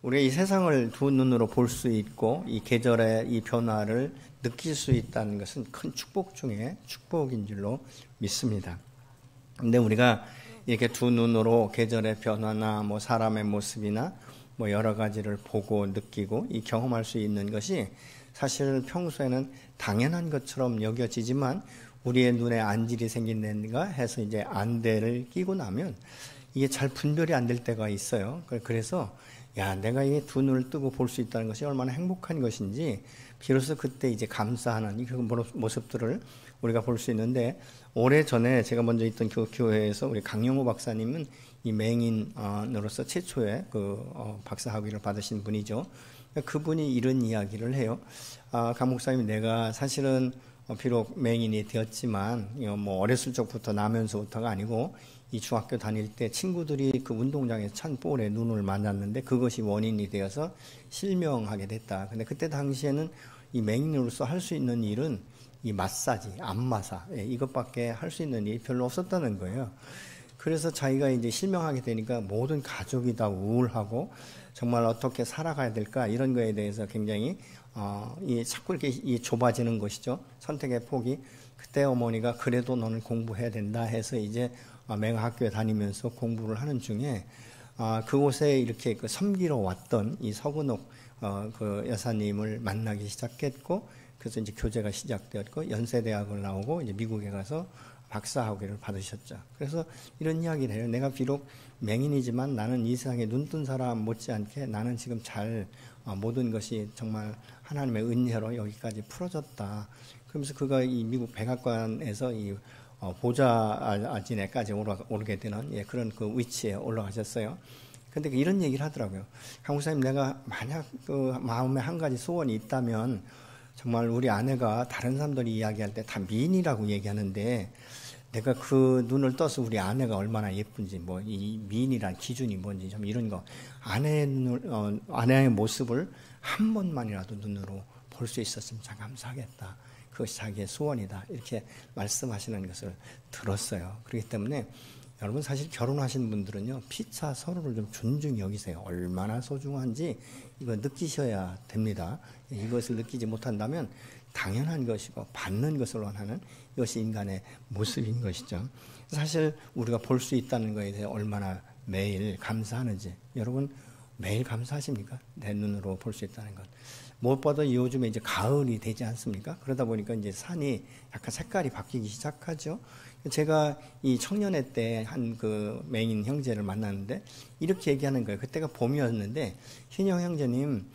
우리가 이 세상을 두 눈으로 볼 수 있고 이 계절의 이 변화를 느낄 수 있다는 것은 큰 축복 중에 축복인 줄로 믿습니다. 근데 우리가 이렇게 두 눈으로 계절의 변화나 뭐 사람의 모습이나 뭐 여러 가지를 보고 느끼고 이 경험할 수 있는 것이 사실 평소에는 당연한 것처럼 여겨지지만 우리의 눈에 안질이 생긴다든가 해서 이제 안대를 끼고 나면 이게 잘 분별이 안 될 때가 있어요. 그래서 야, 내가 이 두 눈을 뜨고 볼 수 있다는 것이 얼마나 행복한 것인지 비로소 그때 이제 감사하는 그런 모습들을 우리가 볼 수 있는데, 오래전에 제가 먼저 있던 교회에서 우리 강영호 박사님은 이 맹인으로서 최초의 박사 학위를 받으신 분이죠. 그분이 이런 이야기를 해요. 강 목사님, 내가 사실은 비록 맹인이 되었지만 뭐 어렸을 적부터 나면서부터가 아니고 이 중학교 다닐 때 친구들이 그 운동장에서 찬 볼에 눈을 맞았는데 그것이 원인이 되어서 실명하게 됐다. 근데 그때 당시에는 이 맹인으로서 할 수 있는 일은 이 마사지, 안마사 이것밖에 할 수 있는 일이 별로 없었다는 거예요. 그래서 자기가 이제 실명하게 되니까 모든 가족이 다 우울하고 정말 어떻게 살아가야 될까 이런 거에 대해서 굉장히 자꾸 이렇게 좁아지는 것이죠. 선택의 폭이. 그때 어머니가 그래도 너는 공부해야 된다 해서 이제 맹학교에 다니면서 공부를 하는 중에 그곳에 이렇게 섬기러 왔던 이 서근옥 그 여사님을 만나기 시작했고, 그래서 이제 교제가 시작되었고 연세대학을 나오고 이제 미국에 가서 박사학위를 받으셨죠. 그래서 이런 이야기를 해요. 내가 비록 맹인이지만 나는 이 세상에 눈뜬 사람 못지않게 나는 지금 잘 모든 것이 정말 하나님의 은혜로 여기까지 풀어졌다. 그러면서 그가 이 미국 백악관에서 이 보좌진에까지 오르게 되는 그런 그 위치에 올라가셨어요. 근데 이런 얘기를 하더라고요. 강 목사님, 내가 만약 그 마음에 한 가지 소원이 있다면 정말 우리 아내가 다른 사람들이 이야기할 때 다 미인이라고 얘기하는데 내가 그 눈을 떠서 우리 아내가 얼마나 예쁜지 뭐 이 미인이란 기준이 뭔지 좀 이런 거 아내의 모습을 한 번만이라도 눈으로 볼 수 있었으면 참 감사하겠다. 그것이 자기의 소원이다. 이렇게 말씀하시는 것을 들었어요. 그렇기 때문에 여러분 사실 결혼하신 분들은요, 피차 서로를 좀 존중히 여기세요. 얼마나 소중한지 이거 느끼셔야 됩니다. 이것을 느끼지 못한다면 당연한 것이고 받는 것을 원하는 이것이 인간의 모습인 것이죠. 사실 우리가 볼 수 있다는 것에 대해 얼마나 매일 감사하는지, 여러분 매일 감사하십니까? 내 눈으로 볼 수 있다는 것. 무엇보다 요즘에 이제 가을이 되지 않습니까? 그러다 보니까 이제 산이 약간 색깔이 바뀌기 시작하죠. 제가 이 청년회 때 한 그 맹인 형제를 만났는데 이렇게 얘기하는 거예요. 그때가 봄이었는데, 신영 형제님,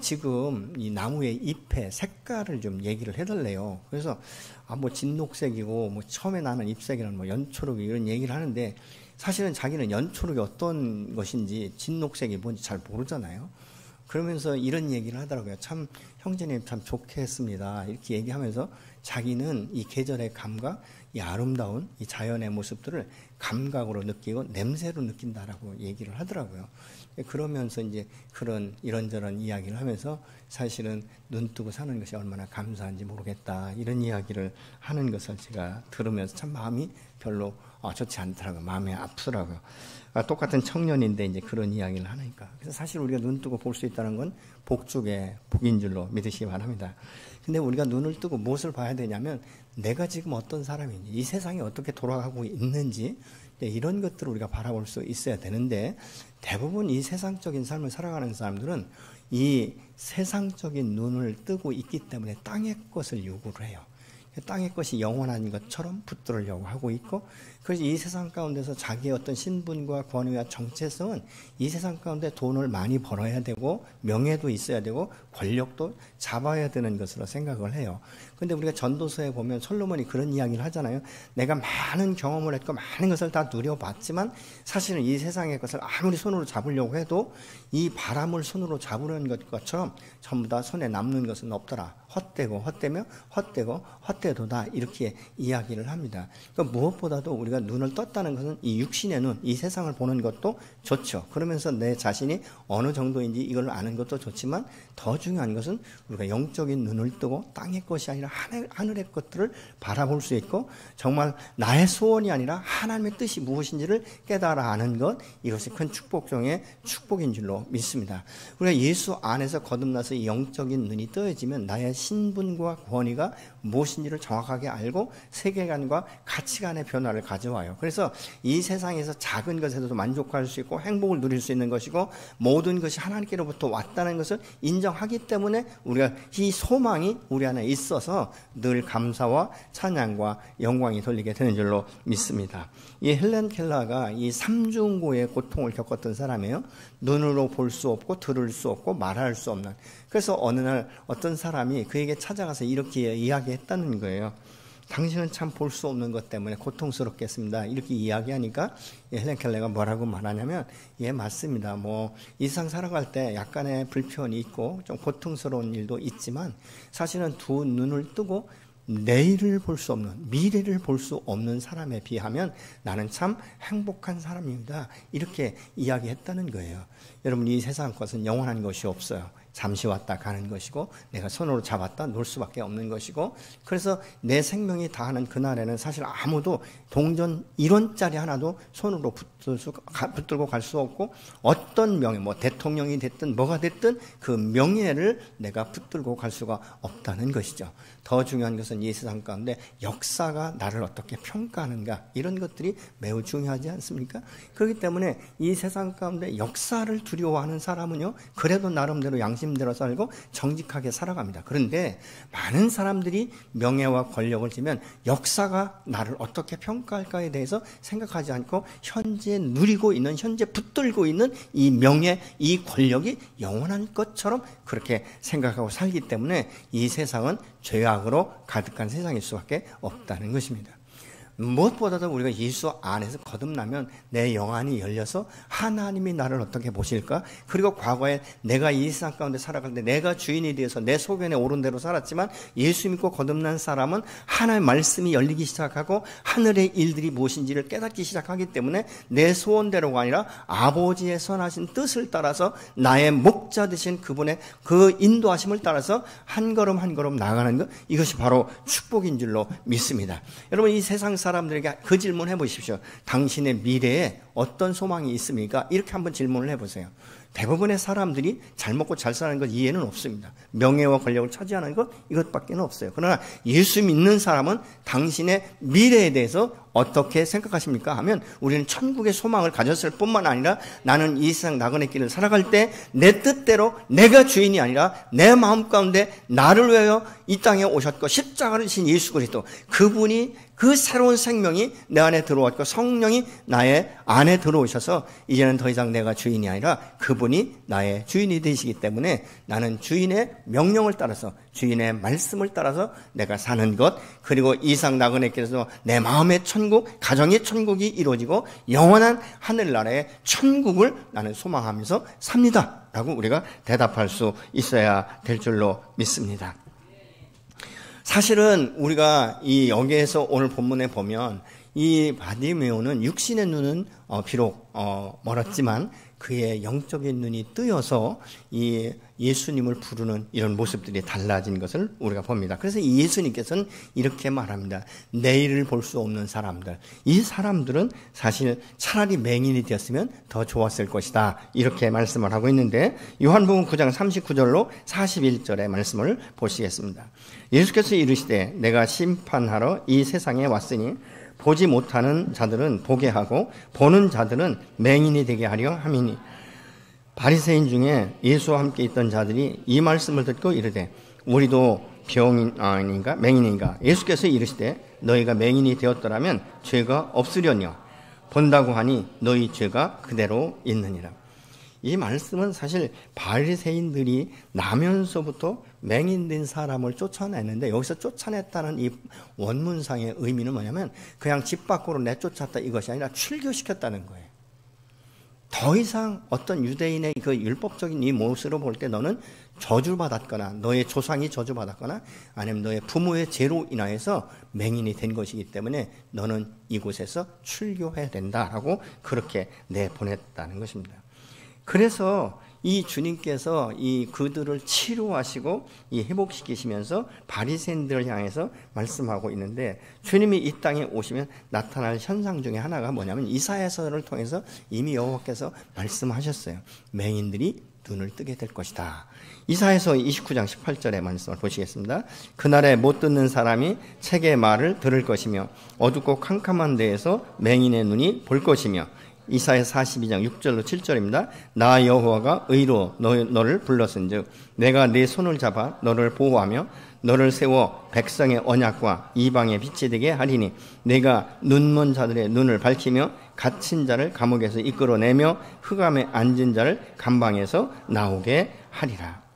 지금 이 나무의 잎의 색깔을 좀 얘기를 해달래요. 그래서 뭐 진녹색이고 뭐 처음에 나는 잎색이란 뭐 연초록 이런 얘기를 하는데 사실은 자기는 연초록이 어떤 것인지 진녹색이 뭔지 잘 모르잖아요. 그러면서 이런 얘기를 하더라고요. 참 형제님 참 좋게 했습니다. 이렇게 얘기하면서 자기는 이 계절의 감각, 이 아름다운 이 자연의 모습들을 감각으로 느끼고 냄새로 느낀다라고 얘기를 하더라고요. 그러면서 이제 그런 이런저런 이야기를 하면서 사실은 눈 뜨고 사는 것이 얼마나 감사한지 모르겠다 이런 이야기를 하는 것을 제가 들으면서 참 마음이 별로 좋지 않더라고요. 마음이 아프더라고요. 똑같은 청년인데 이제 그런 이야기를 하니까. 그래서 사실 우리가 눈 뜨고 볼 수 있다는 건 복중의 복인 줄로 믿으시기 바랍니다. 근데 우리가 눈을 뜨고 무엇을 봐야 되냐면 내가 지금 어떤 사람인지, 이 세상이 어떻게 돌아가고 있는지 이런 것들을 우리가 바라볼 수 있어야 되는데, 대부분 이 세상적인 삶을 살아가는 사람들은 이 세상적인 눈을 뜨고 있기 때문에 땅의 것을 요구를 해요. 땅의 것이 영원한 것처럼 붙들으려고 하고 있고, 그래서 이 세상 가운데서 자기의 어떤 신분과 권위와 정체성은 이 세상 가운데 돈을 많이 벌어야 되고 명예도 있어야 되고 권력도 잡아야 되는 것으로 생각을 해요. 그런데 우리가 전도서에 보면 솔로몬이 그런 이야기를 하잖아요. 내가 많은 경험을 했고 많은 것을 다 누려봤지만 사실은 이 세상의 것을 아무리 손으로 잡으려고 해도 이 바람을 손으로 잡으려는 것처럼 전부 다 손에 남는 것은 없더라. 헛되고 헛되며 헛되고 때도다 이렇게 이야기를 합니다. 그러니까 무엇보다도 우리가 눈을 떴다는 것은 이 육신의 눈, 이 세상을 보는 것도 좋죠. 그러면서 내 자신이 어느 정도인지 이걸 아는 것도 좋지만 더 중요한 것은 우리가 영적인 눈을 뜨고 땅의 것이 아니라 하늘의 것들을 바라볼 수 있고 정말 나의 소원이 아니라 하나님의 뜻이 무엇인지를 깨달아 아는 것, 이것이 큰 축복 중에 축복인 줄로 믿습니다. 우리가 예수 안에서 거듭나서 이 영적인 눈이 떠야지면 나의 신분과 권위가 무엇인지를 정확하게 알고 세계관과 가치관의 변화를 가져와요. 그래서 이 세상에서 작은 것에도 만족할 수 있고 행복을 누릴 수 있는 것이고 모든 것이 하나님께로부터 왔다는 것을 인정하기 때문에 우리가 이 소망이 우리 안에 있어서 늘 감사와 찬양과 영광이 돌리게 되는 줄로 믿습니다. 이 헬렌 켈러가 이 삼중고의 고통을 겪었던 사람이에요. 눈으로 볼 수 없고 들을 수 없고 말할 수 없는. 그래서 어느 날 어떤 사람이 그에게 찾아가서 이렇게 이야기했다는 거예요. 당신은 참 볼 수 없는 것 때문에 고통스럽겠습니다. 이렇게 이야기하니까 헬렌 켈러가 뭐라고 말하냐면, 예, 맞습니다. 뭐 이 세상 살아갈 때 약간의 불편이 있고 좀 고통스러운 일도 있지만 사실은 두 눈을 뜨고 내일을 볼 수 없는, 미래를 볼 수 없는 사람에 비하면 나는 참 행복한 사람입니다. 이렇게 이야기했다는 거예요. 여러분, 이 세상 것은 영원한 것이 없어요. 잠시 왔다 가는 것이고 내가 손으로 잡았다 놓을 수밖에 없는 것이고, 그래서 내 생명이 다하는 그날에는 사실 아무도 동전 1원짜리 하나도 손으로 붙들고 갈 수 없고, 어떤 명예, 뭐 대통령이 됐든 뭐가 됐든 그 명예를 내가 붙들고 갈 수가 없다는 것이죠. 더 중요한 것은 이 세상 가운데 역사가 나를 어떻게 평가하는가, 이런 것들이 매우 중요하지 않습니까? 그렇기 때문에 이 세상 가운데 역사를 두려워하는 사람은요, 그래도 나름대로 양심대로 살고 정직하게 살아갑니다. 그런데 많은 사람들이 명예와 권력을 지면 역사가 나를 어떻게 평가할까에 대해서 생각하지 않고 현재 누리고 있는, 현재 붙들고 있는 이 명예, 이 권력이 영원한 것처럼 그렇게 생각하고 살기 때문에 이 세상은 죄악으로 가득한 세상일 수밖에 없다는 것입니다. 무엇보다도 우리가 예수 안에서 거듭나면 내 영안이 열려서 하나님이 나를 어떻게 보실까? 그리고 과거에 내가 이 세상 가운데 살아갈 때 내가 주인이 되어서 내 소견에 오른 대로 살았지만 예수 믿고 거듭난 사람은 하나님의 말씀이 열리기 시작하고 하늘의 일들이 무엇인지를 깨닫기 시작하기 때문에 내 소원대로가 아니라 아버지의 선하신 뜻을 따라서 나의 목자 되신 그분의 그 인도하심을 따라서 한 걸음 한 걸음 나아가는 것, 이것이 바로 축복인 줄로 믿습니다. 여러분, 이 세상 사람들에게 그 질문 해보십시오. 당신의 미래에 어떤 소망이 있습니까? 이렇게 한번 질문을 해보세요. 대부분의 사람들이 잘 먹고 잘 사는 것 이해는 없습니다. 명예와 권력을 차지하는 것, 이것밖에 없어요. 그러나 예수 믿는 사람은 당신의 미래에 대해서 어떻게 생각하십니까? 하면 우리는 천국의 소망을 가졌을 뿐만 아니라 나는 이 세상 나그네 길을 살아갈 때 내 뜻대로 내가 주인이 아니라 내 마음 가운데 나를 위하여 이 땅에 오셨고 십자가를 지신 예수 그리스도, 그분이, 그 새로운 생명이 내 안에 들어왔고 성령이 나의 안에 들어오셔서 이제는 더 이상 내가 주인이 아니라 그분이 나의 주인이 되시기 때문에 나는 주인의 명령을 따라서, 주인의 말씀을 따라서 내가 사는 것, 그리고 이상 나그네 길에서 내 마음의 천국, 가정의 천국이 이루어지고 영원한 하늘나라의 천국을 나는 소망하면서 삽니다 라고 우리가 대답할 수 있어야 될 줄로 믿습니다. 사실은 우리가 이 여기에서 오늘 본문에 보면 이 바디메오는 육신의 눈은 비록 멀었지만 그의 영적인 눈이 뜨여서 이 예수님을 부르는 이런 모습들이 달라진 것을 우리가 봅니다. 그래서 이 예수님께서는 이렇게 말합니다. 내일을 볼 수 없는 사람들, 이 사람들은 사실 차라리 맹인이 되었으면 더 좋았을 것이다, 이렇게 말씀을 하고 있는데, 요한복음 9장 39절로 41절의 말씀을 보시겠습니다. 예수께서 이르시되 내가 심판하러 이 세상에 왔으니 보지 못하는 자들은 보게 하고 보는 자들은 맹인이 되게 하려 함이니, 바리새인 중에 예수와 함께 있던 자들이 이 말씀을 듣고 이르되 우리도 병인 아닌가 맹인인가? 예수께서 이르시되 너희가 맹인이 되었더라면 죄가 없으려니와 본다고 하니 너희 죄가 그대로 있느니라. 이 말씀은 사실 바리새인들이 나면서부터 맹인된 사람을 쫓아냈는데, 여기서 쫓아냈다는 이 원문상의 의미는 뭐냐면 그냥 집 밖으로 내쫓았다 이것이 아니라 출교시켰다는 거예요. 더 이상 어떤 유대인의 그 율법적인 이 모습으로 볼 때 너는 저주받았거나 너의 조상이 저주받았거나 아니면 너의 부모의 죄로 인하여서 맹인이 된 것이기 때문에 너는 이곳에서 출교해야 된다라고 그렇게 내보냈다는 것입니다. 그래서 이 주님께서 이 그들을 치료하시고 이 회복시키시면서 바리새인들을 향해서 말씀하고 있는데, 주님이 이 땅에 오시면 나타날 현상 중에 하나가 뭐냐면 이사야서를 통해서 이미 여호와께서 말씀하셨어요. 맹인들이 눈을 뜨게 될 것이다. 이사야서 29장 18절의 말씀을 보시겠습니다. 그날에 못 듣는 사람이 책의 말을 들을 것이며 어둡고 캄캄한 데에서 맹인의 눈이 볼 것이며, 이사야 42장 6절로 7절입니다. 나 여호와가 의로 너를 불렀은즉 내가 네 손을 잡아 너를 보호하며 너를 세워 백성의 언약과 이방의 빛이 되게 하리니 내가 눈먼 자들의 눈을 밝히며 갇힌 자를 감옥에서 이끌어내며 흑암에 앉은 자를 감방에서 나오게 하리라.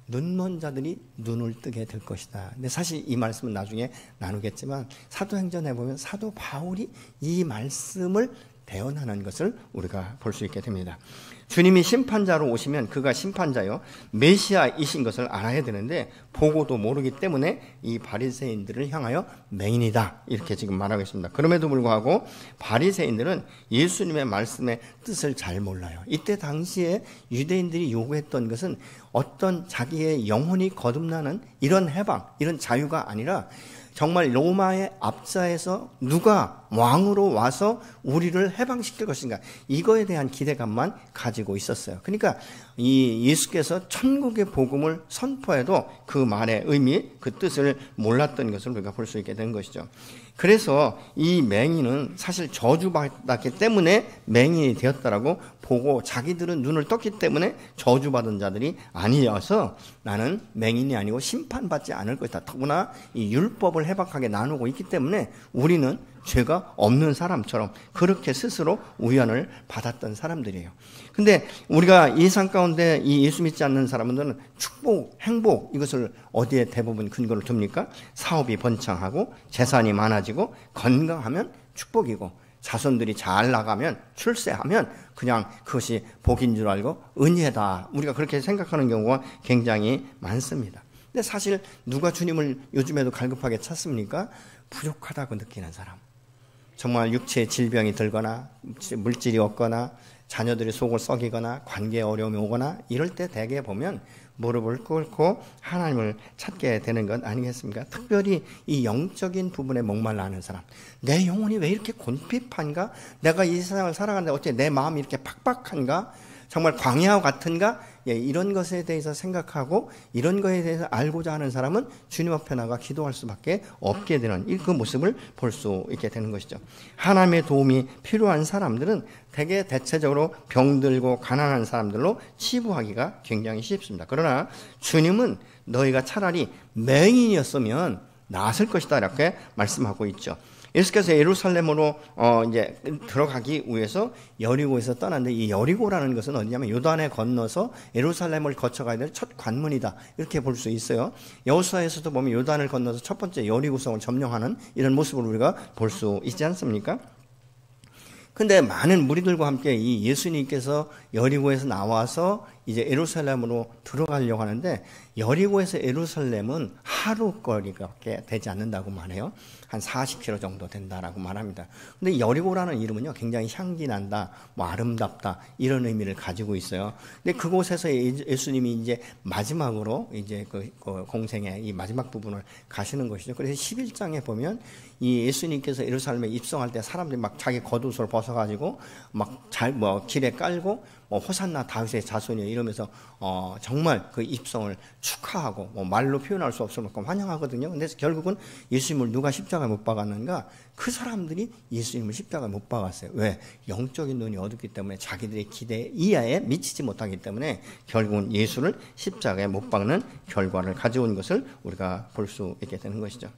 눈먼 자들이 눈을 뜨게 될 것이다. 근데 사실 이 말씀은 나중에 나누겠지만 사도행전에 보면 사도 바울이 이 말씀을 대언하는 것을 우리가 볼 수 있게 됩니다. 주님이 심판자로 오시면 그가 심판자요 메시아이신 것을 알아야 되는데 보고도 모르기 때문에 이 바리새인들을 향하여 맹인이다 이렇게 지금 말하고 있습니다. 그럼에도 불구하고 바리새인들은 예수님의 말씀의 뜻을 잘 몰라요. 이때 당시에 유대인들이 요구했던 것은 어떤 자기의 영혼이 거듭나는 이런 해방, 이런 자유가 아니라 정말 로마의 압자에서 누가 왕으로 와서 우리를 해방시킬 것인가, 이거에 대한 기대감만 가지고 있었어요. 그러니까 이 예수께서 천국의 복음을 선포해도 그 말의 의미, 그 뜻을 몰랐던 것을 우리가 볼 수 있게 된 것이죠. 그래서 이 맹인은 사실 저주받았기 때문에 맹인이 되었다라고 보고 자기들은 눈을 떴기 때문에 저주받은 자들이 아니어서 나는 맹인이 아니고 심판받지 않을 것이다. 더구나 이 율법을 해박하게 나누고 있기 때문에 우리는 죄가 없는 사람처럼 그렇게 스스로 우연을 받았던 사람들이에요. 근데 우리가 이 상 가운데 이 예수 믿지 않는 사람들은 축복, 행복 이것을 어디에 대부분 근거를 둡니까? 사업이 번창하고 재산이 많아지고 건강하면 축복이고 자손들이 잘 나가면 출세하면 그냥 그것이 복인 줄 알고 은혜다. 우리가 그렇게 생각하는 경우가 굉장히 많습니다. 근데 사실 누가 주님을 요즘에도 갈급하게 찾습니까? 부족하다고 느끼는 사람. 정말 육체의 질병이 들거나 물질이 없거나 자녀들이 속을 썩이거나 관계에 어려움이 오거나 이럴 때 대개 보면 무릎을 꿇고 하나님을 찾게 되는 것 아니겠습니까? 특별히 이 영적인 부분에 목말라 하는 사람, 내 영혼이 왜 이렇게 곤핍한가? 내가 이 세상을 살아가는데 어째 내 마음이 이렇게 팍팍한가? 정말 광야와 같은가? 이런 것에 대해서 생각하고 이런 것에 대해서 알고자 하는 사람은 주님 앞에 나가 기도할 수밖에 없게 되는 그 모습을 볼 수 있게 되는 것이죠. 하나님의 도움이 필요한 사람들은 대개 대체적으로 병들고 가난한 사람들로 치부하기가 굉장히 쉽습니다. 그러나 주님은 너희가 차라리 맹인이었으면 나았을 것이다 이렇게 말씀하고 있죠. 예수께서 예루살렘으로 이제 들어가기 위해서 여리고에서 떠났는데 이 여리고라는 것은 어디냐면 요단에 건너서 예루살렘을 거쳐가야 될 첫 관문이다 이렇게 볼 수 있어요. 여호수아에서도 보면 요단을 건너서 첫 번째 여리고성을 점령하는 이런 모습을 우리가 볼 수 있지 않습니까? 근데 많은 무리들과 함께 이 예수님께서 여리고에서 나와서 이제 예루살렘으로 들어가려고 하는데 여리고에서 예루살렘은 하루 거리밖에 되지 않는다고 말해요. 한 40km 정도 된다라고 말합니다. 근데 여리고라는 이름은요, 굉장히 향기 난다, 뭐 아름답다 이런 의미를 가지고 있어요. 근데 그곳에서 예수님이 이제 마지막으로 이제 그 공생의 이 마지막 부분을 가시는 것이죠. 그래서 11장에 보면 이 예수님께서 예루살렘에 입성할 때 사람들이 막 자기 겉옷을 벗어가지고 막 길에 깔고 호산나 다윗의 자손이요 이러면서 정말 그 입성을 축하하고 말로 표현할 수 없을 만큼 환영하거든요. 근데 결국은 예수님을 누가 십자가에 못 박았는가? 그 사람들이 예수님을 십자가에 못 박았어요. 왜? 영적인 눈이 어둡기 때문에 자기들의 기대 이하에 미치지 못하기 때문에 결국은 예수를 십자가에 못 박는 결과를 가져온 것을 우리가 볼 수 있게 되는 것이죠.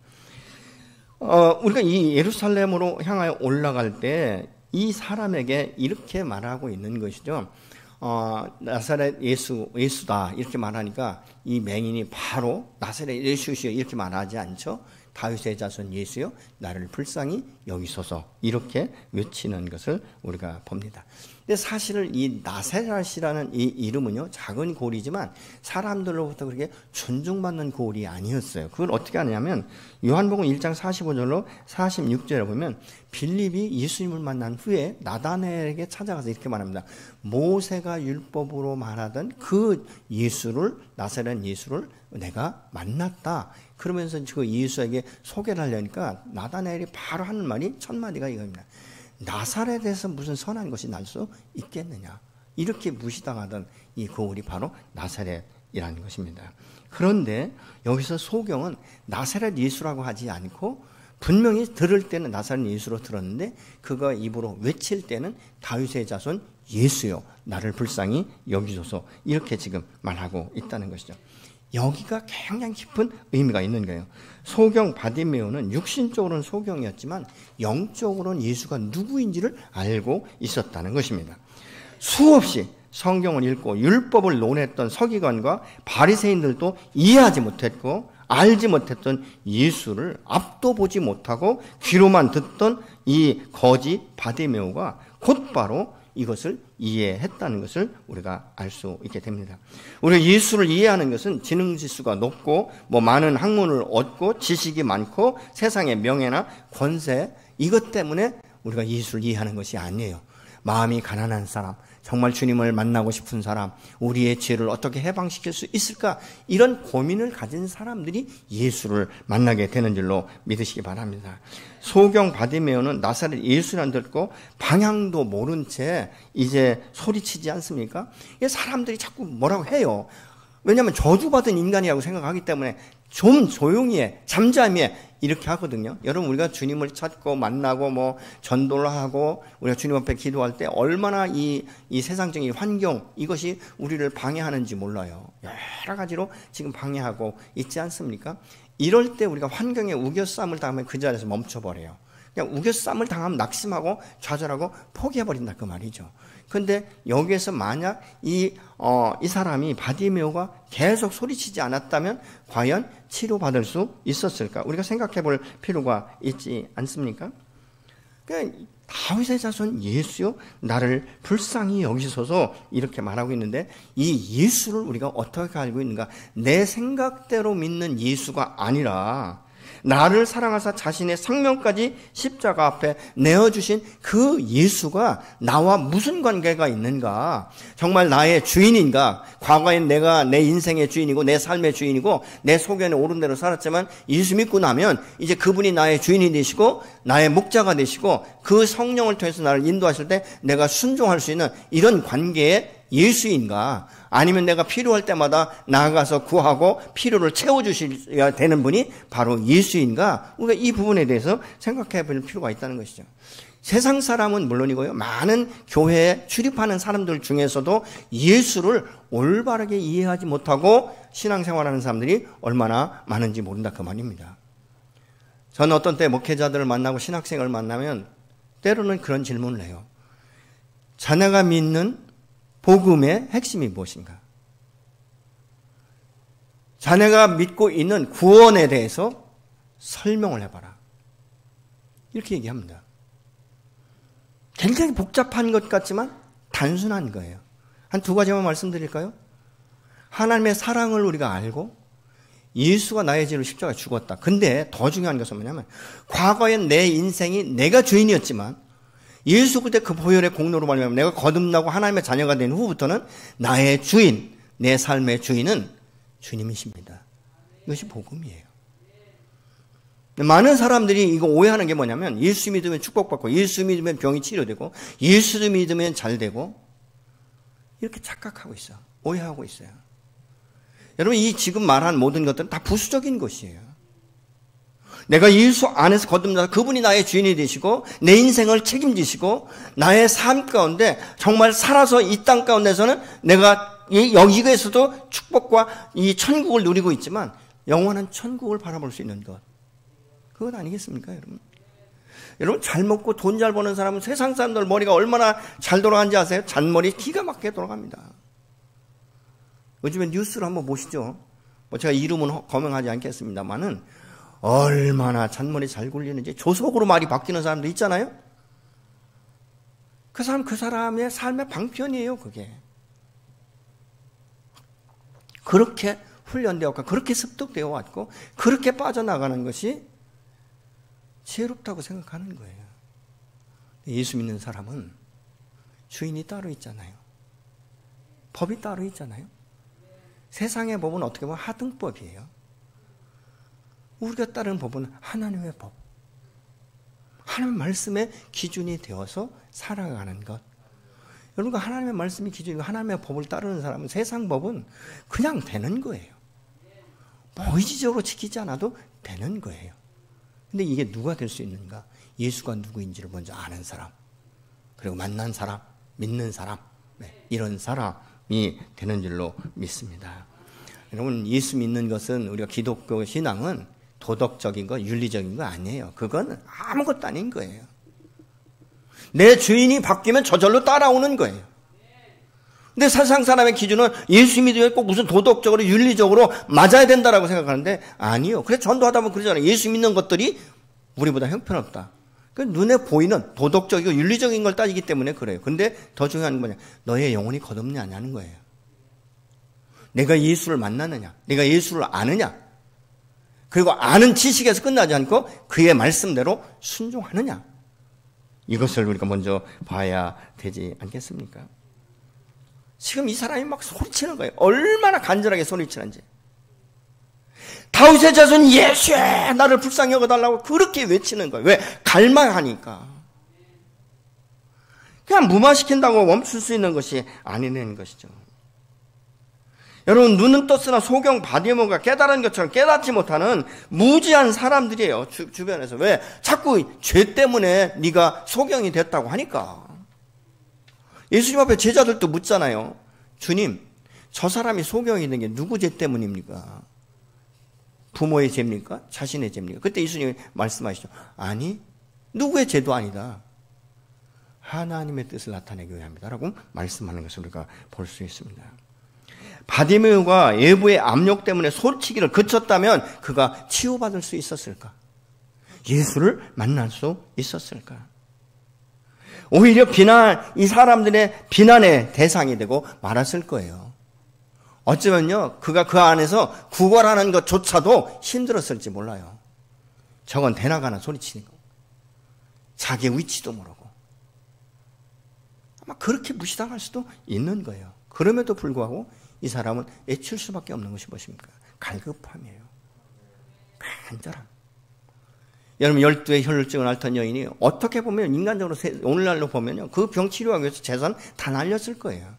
우리가 이 예루살렘으로 향하여 올라갈 때 이 사람에게 이렇게 말하고 있는 것이죠. 나사렛 예수다 이렇게 말하니까 이 맹인이 바로 나사렛 예수시여 이렇게 말하지 않죠. 다윗의 자손 예수여 나를 불쌍히 여기소서 이렇게 외치는 것을 우리가 봅니다. 근데 사실 이 나사렛이라는 이 이름은요, 작은 고을이지만 사람들로부터 그렇게 존중받는 고을이 아니었어요. 그걸 어떻게 하냐면 요한복음 1장 45절로 46절에 보면 빌립이 예수님을 만난 후에 나다나엘에게 찾아가서 이렇게 말합니다. 모세가 율법으로 말하던 그 예수를, 나사렛 예수를 내가 만났다. 그러면서 그 예수에게 소개를 하려니까 나다나엘이 바로 하는 말이 첫 마디가 이겁니다. 나사렛에서 무슨 선한 것이 날 수 있겠느냐. 이렇게 무시당하던 이 고을이 바로 나사렛이라는 것입니다. 그런데 여기서 소경은 나사렛 예수라고 하지 않고 분명히 들을 때는 나사렛 예수로 들었는데 그가 입으로 외칠 때는 다윗의 자손 예수요 나를 불쌍히 여기소서 이렇게 지금 말하고 있다는 것이죠. 여기가 굉장히 깊은 의미가 있는 거예요. 소경 바디메오는 육신적으로는 소경이었지만 영적으로는 예수가 누구인지를 알고 있었다는 것입니다. 수없이 성경을 읽고 율법을 논했던 서기관과 바리새인들도 이해하지 못했고 알지 못했던 예수를 앞도 보지 못하고 귀로만 듣던 이 거지 바디메오가 곧바로 이것을 이해했다는 것을 우리가 알 수 있게 됩니다. 우리가 예수를 이해하는 것은 지능지수가 높고 많은 학문을 얻고 지식이 많고 세상의 명예나 권세 이것 때문에 우리가 예수를 이해하는 것이 아니에요. 마음이 가난한 사람, 정말 주님을 만나고 싶은 사람, 우리의 죄를 어떻게 해방시킬 수 있을까 이런 고민을 가진 사람들이 예수를 만나게 되는 줄로 믿으시기 바랍니다. 소경 바디메오는 나사렛 예수란 듣고 방향도 모른 채 이제 소리치지 않습니까? 사람들이 자꾸 뭐라고 해요. 왜냐하면 저주받은 인간이라고 생각하기 때문에 좀 조용히 해, 잠잠히 해 이렇게 하거든요. 여러분 우리가 주님을 찾고 만나고 전도를 하고 우리가 주님 앞에 기도할 때 얼마나 이 세상적인 환경 이것이 우리를 방해하는지 몰라요. 여러 가지로 지금 방해하고 있지 않습니까? 이럴 때 우리가 환경에 우겨싸움을 당하면 그 자리에서 멈춰버려요. 그냥 우겨싸움을 당하면 낙심하고 좌절하고 포기해버린다 그 말이죠. 그런데 여기에서 만약 이 사람이 바디메오가 계속 소리치지 않았다면 과연 치료받을 수 있었을까? 우리가 생각해 볼 필요가 있지 않습니까? 그러니까 다윗의 자손 예수요 나를 불쌍히 여기소서 이렇게 말하고 있는데 이 예수를 우리가 어떻게 알고 있는가? 내 생각대로 믿는 예수가 아니라 나를 사랑하사 자신의 생명까지 십자가 앞에 내어주신 그 예수가 나와 무슨 관계가 있는가? 정말 나의 주인인가? 과거엔 내가 내 인생의 주인이고 내 삶의 주인이고 내 속에는 옳은 대로 살았지만 예수 믿고 나면 이제 그분이 나의 주인이 되시고 나의 목자가 되시고 그 성령을 통해서 나를 인도하실 때 내가 순종할 수 있는 이런 관계의 예수인가? 아니면 내가 필요할 때마다 나아가서 구하고 필요를 채워주셔야 되는 분이 바로 예수인가? 우리가 이 부분에 대해서 생각해 볼 필요가 있다는 것이죠. 세상 사람은 물론이고요. 많은 교회에 출입하는 사람들 중에서도 예수를 올바르게 이해하지 못하고 신앙생활하는 사람들이 얼마나 많은지 모른다 그 말입니다. 저는 어떤 때 목회자들을 만나고 신학생을 만나면 때로는 그런 질문을 해요. 자네가 믿는 복음의 핵심이 무엇인가? 자네가 믿고 있는 구원에 대해서 설명을 해봐라. 이렇게 얘기합니다. 굉장히 복잡한 것 같지만 단순한 거예요. 한 두 가지만 말씀드릴까요? 하나님의 사랑을 우리가 알고 예수가 나의 죄로 십자가에 죽었다. 근데 더 중요한 것은 뭐냐면 과거엔 내 인생이 내가 주인이었지만 예수 그때 그 보혈의 공로로 말미암아 내가 거듭나고 하나님의 자녀가 된 후부터는 나의 주인, 내 삶의 주인은 주님이십니다. 이것이 복음이에요. 많은 사람들이 이거 오해하는 게 뭐냐면 예수 믿으면 축복받고 예수 믿으면 병이 치료되고 예수 믿으면 잘되고 이렇게 착각하고 있어. 오해하고 있어요. 여러분 이 지금 말한 모든 것들은 다 부수적인 것이에요. 내가 예수 안에서 거듭나서 그분이 나의 주인이 되시고 내 인생을 책임지시고 나의 삶 가운데 정말 살아서 이 땅 가운데서는 내가 여기에서도 축복과 이 천국을 누리고 있지만 영원한 천국을 바라볼 수 있는 것. 그건 아니겠습니까 여러분? 여러분 잘 먹고 돈 잘 버는 사람은 세상 사람들 머리가 얼마나 잘 돌아가는지 아세요? 잔머리 기가 막히게 돌아갑니다. 요즘에 뉴스를 한번 보시죠. 제가 이름은 거명하지 않겠습니다만은 얼마나 잔머리 잘 굴리는지 조속으로 말이 바뀌는 사람도 있잖아요. 그 사람의 삶의 방편이에요, 그게. 그렇게 훈련되었고, 그렇게 습득되어 왔고, 그렇게 빠져나가는 것이 지혜롭다고 생각하는 거예요. 예수 믿는 사람은 주인이 따로 있잖아요. 법이 따로 있잖아요. 세상의 법은 어떻게 보면 하등법이에요. 우리가 따르는 법은 하나님의 법. 하나님의 말씀의 기준이 되어서 살아가는 것. 여러분, 하나님의 말씀이 기준이고 하나님의 법을 따르는 사람은 세상 법은 그냥 되는 거예요. 뭐 의지적으로 지키지 않아도 되는 거예요. 근데 이게 누가 될 수 있는가? 예수가 누구인지를 먼저 아는 사람, 그리고 만난 사람, 믿는 사람, 이런 사람이 되는 줄로 믿습니다. 여러분, 예수 믿는 것은, 우리가 기독교 신앙은 도덕적인 거, 윤리적인 거 아니에요. 그건 아무것도 아닌 거예요. 내 주인이 바뀌면 저절로 따라오는 거예요. 근데 세상 사람의 기준은 예수 믿으면 꼭 무슨 도덕적으로, 윤리적으로 맞아야 된다라고 생각하는데 아니요. 그래서 전도하다 보면 그러잖아요. 예수 믿는 것들이 우리보다 형편없다. 눈에 보이는 도덕적이고 윤리적인 걸 따지기 때문에 그래요. 근데 더 중요한 건 뭐냐? 너의 영혼이 거듭냐냐는 거예요. 내가 예수를 만나느냐? 내가 예수를 아느냐? 그리고 아는 지식에서 끝나지 않고 그의 말씀대로 순종하느냐? 이것을 우리가 먼저 봐야 되지 않겠습니까? 지금 이 사람이 막 소리치는 거예요. 얼마나 간절하게 소리치는지. 다윗의 자손 예수야, 나를 불쌍히 여겨달라고 그렇게 외치는 거예요. 왜? 갈망하니까. 그냥 무마시킨다고 멈출 수 있는 것이 아니라는 것이죠. 여러분, 눈은 떴으나 소경 바디모가 깨달은 것처럼 깨닫지 못하는 무지한 사람들이에요. 주변에서. 왜? 자꾸 죄 때문에 네가 소경이 됐다고 하니까. 예수님 앞에 제자들도 묻잖아요. 주님, 저 사람이 소경이 된 게 누구 죄 때문입니까? 부모의 죄입니까? 자신의 죄입니까? 그때 예수님이 말씀하시죠. 아니, 누구의 죄도 아니다. 하나님의 뜻을 나타내기 위함이다라고 말씀하는 것을 우리가 볼 수 있습니다. 바디메오가 외부의 압력 때문에 소리치기를 그쳤다면 그가 치유받을 수 있었을까? 예수를 만날 수 있었을까? 오히려 이 사람들의 비난의 대상이 되고 말았을 거예요. 어쩌면요, 그가 그 안에서 구걸하는 것조차도 힘들었을지 몰라요. 저건 대나가나 소리치는 거. 자기 위치도 모르고. 아마 그렇게 무시당할 수도 있는 거예요. 그럼에도 불구하고 이 사람은 애칠 수밖에 없는 것이 무엇입니까? 갈급함이에요. 간절함. 여러분, 12의 혈루증을 앓던 여인이 어떻게 보면 인간적으로 오늘날로 보면요, 그 병 치료하기 위해서 재산 다 날렸을 거예요.